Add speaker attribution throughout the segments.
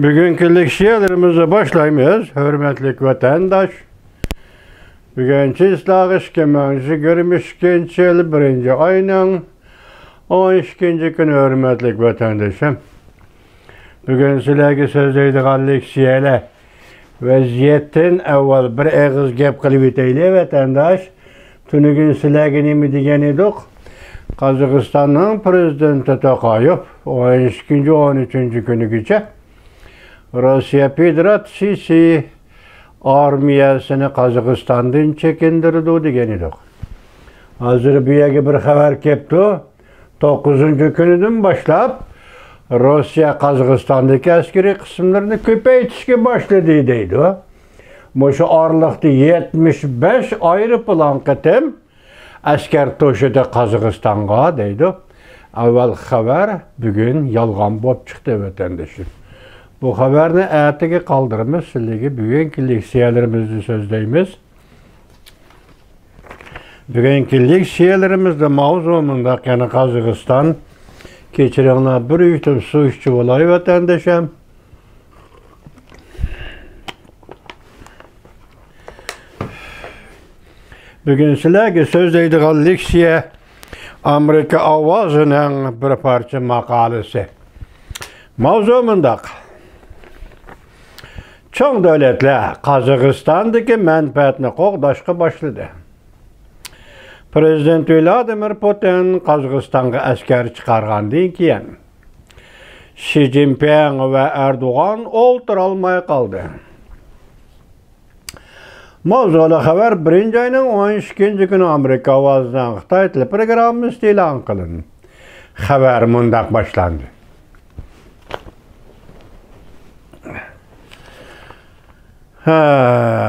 Speaker 1: Bugünkü şiirlerimize başlaymayız, hürmetli vatandaş. Bugünkü islagış kemenci görmüşken çel 1. ayının 12. günü hürmetli vatandaşım. Bugün sizlerge sözleydiğanlık şiirle vaziyetten evvel bir ağız gep kılıp eteyli vatandaş. Tünügün sizlerge nemi degen edik? Kazakistan'ın prezidenti Tokayev 12. 13. günü gece Rusya Federasyonu armiyasını Kazakistan'dan çekindirdi degen edik. Hazır bir haber kepti. 9. günüden başlap Rusya Kazakistan'daki askeri kısımlarını köpeytişke başladı deydi. Şu aralıkta 75 ayrı plan katem asker toşudu Kazakistan'a deydi. Evvel haber bugün yalgan bop çıktı vatandaşım. Bu haberini erteki kaldırımız sizlere bugünkü leksiyalarımızı sözdeyimiz. Bugünkü leksiyalerimizde mavzumunda yani Kazakistan geçirenler bir yudum su içi olay vatandaşım. Bugün sizlerge sözdeydiğim leksiya Amerika Avazı'nın bir parça makalesi. Mavzumunda çoğun devletler Kazakistan'daki menfaatini qoğdaşqa başladı. Prezident Vladimir Putin Kazakistan'a asker çıkargandan keyin Xi Jinping ve Erdoğan oltıralmay kaldı. Mavzulu haber 1. ayının 12. günü Amerika Avazı'ndan Xitay tili programı ilan kılındı. Haber mundaq başlandı.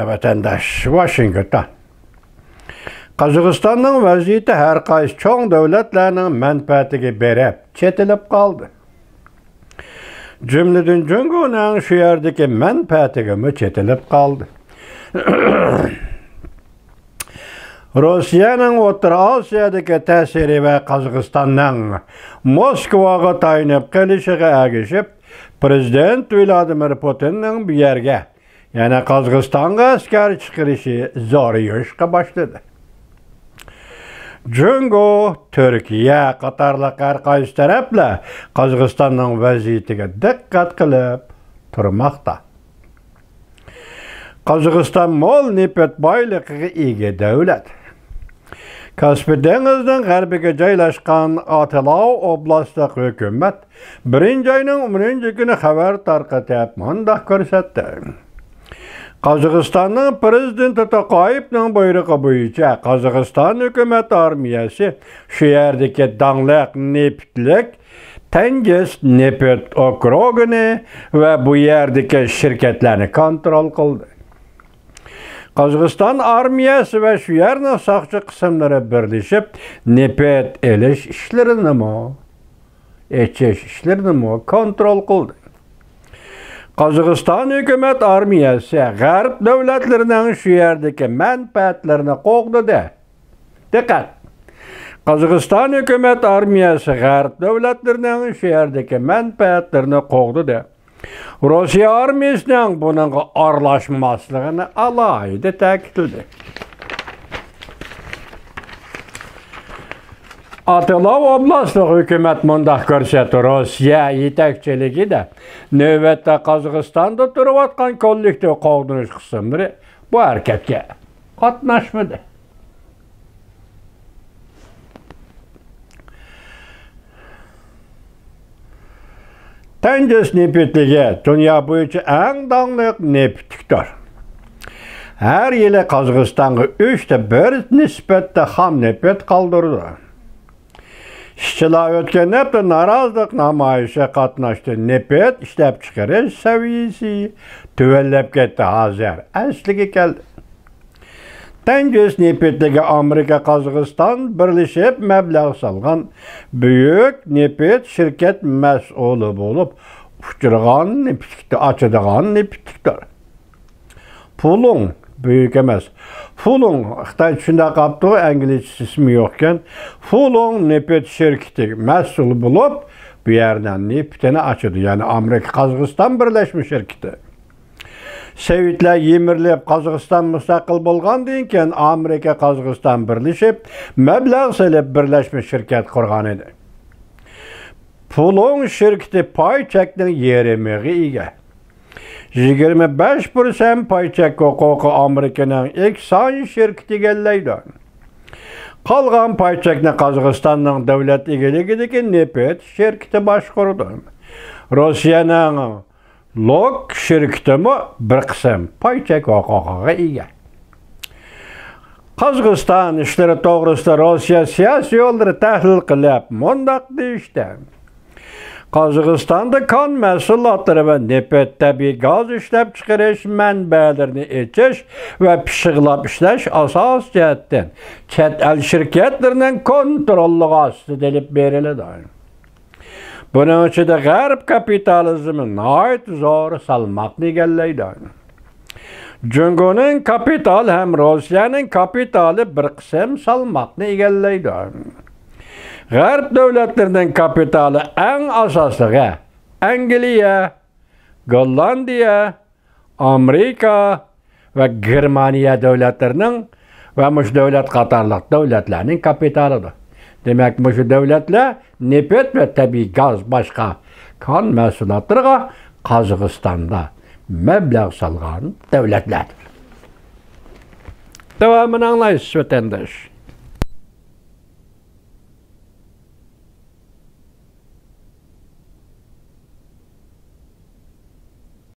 Speaker 1: Vatandaş, Washington. Kazakistan'ın vaziyeti her qaysı çoğun devletlerinin menfaatiga berip, çetilip kaldı. Cümleden Cungu'nun şu yerdeki menfaatiga mı çetilip kaldı. Rusya'nın Orta Asya'daki tesiri ve Kazakistan'ın Moskvaga tayinip gelişige ergişip Prezident Vladimir Putin'nin bir yerge yani Kazakistan'a asker çıkarışı zor yuşqa başladı. Cungu, Türkiye, Katarlık her qaysı tarafla Kazakistan'ın vaziyetiga dikkat kılıp turmakta. Kazakistan mol nefet baylıqıga ega devlet. Kaspий dengizden g'arbiga joylashgan Atilov oblastlik hukumat 1. ayının 10. günü haber tarqatyap mundaq ko'rsatdi. Kazakistan'ın prezidenti Tokayevning buyrug'i bo'yicha Kazakistan hukumat armiyasi shu yerdagi dangliq neftlik Tengiz nefet okrugini ve bu yerdagi şirketlerini kontrol qildi. Kazakistan armiyası ve şu yerine sakçı kısımları birleşip nefet eliş işlerini mi, eçeş işlerini mi kontrol kıldı. Kazakistan hükümet armiyası Garp devletlerinin şu yerdeki menfaatlerini qoğdu de. Dikkat! Kazakistan hükümet armiyası Garp devletlerinin şu yerdeki menfaatlerini qoğdu de. Rusya armiyasının bunun arlaşmasını alaydı ta'kidledi. Atilov oblastlik hukumat mundaq ko'rsatdi. Rusya yetakchiligi de navbatda Qozog'istonda turayotgan kollektiv qo'g'dirish qismlari bu harakatga qatnashmadi. Tengiz nefetligi dünya bo'yicha eng dangliq neftlikdir. Her yili Qozog'istonga 3/1 nisbatda ham nefet qoldirdi. İşçiler o'tgan hafta norozilik namoyishida qatnashdi. Nefet ishlab chiqarish saviyasi tuvallab ketdi hozir. Asliga keldi. Tengiz nefetligi Amerika Qozog'iston birleşip mablag' solgan büyük nefet şirket mas'uli bo'lib, uchirgan neftlikni ochadigan neftlikdir. Pulung büyük emas. Fulong, Xitay shunday qapti, inglizcha ismi yo'qkan. Fulong nefet şirketi mas'ul bo'lib, bu yerden neftini açıdı. Yani Amerika-Qazaqstan birleşmiş şirketi. Sovetlar yemirilib Qozog'iston mustaqil bo'lgandan keyin Amerika Qozog'iston birlashib, mablag' solib birlashma shirkat qurgan edi. Pulong shirkati pay chekning yarimiga ega. 25% pay chek huquqi Amerikaning Exxon shirkati egallaydi. Qolgan pay chekni Qozog'istonning davlat egaligidagi Nefet shirkati boshqaradi. Rossiyaning Lok şirketimi bir qism pay chek huquqiga ega. Qozog'iston ishlari to'g'risida Rossiya siyosiy yo'lda tahlil qilib, mundaq deyishdi. Qozog'istonda kon mahsulotlari va neft tabiiy gaz ishlab chiqarish manbalarini echish va pishiqlab ishlash asos jihatdan chet el shirkatlarining kontrolli ostida olib beriladi. Bunun içinde G'arb kapitalizmi nihoyat zo'r salmoqni egallaydi. Jungoning kapital ham Rossiyaning kapitali bir qism salmoqni egallaydi. G'arb davlatlarining kapitali eng asoslig'i Angliya, Gollandiya, Amerika va Germaniya davlatlarining va mush davlat qatorliq davlatlarning kapitalidir. Demek bu şu devletler nefet ve tabii gaz başka kan mahsulotlarga Qozog'istonda mablag' salgan devletlerdir. Devamını anlayısınız vatandaş.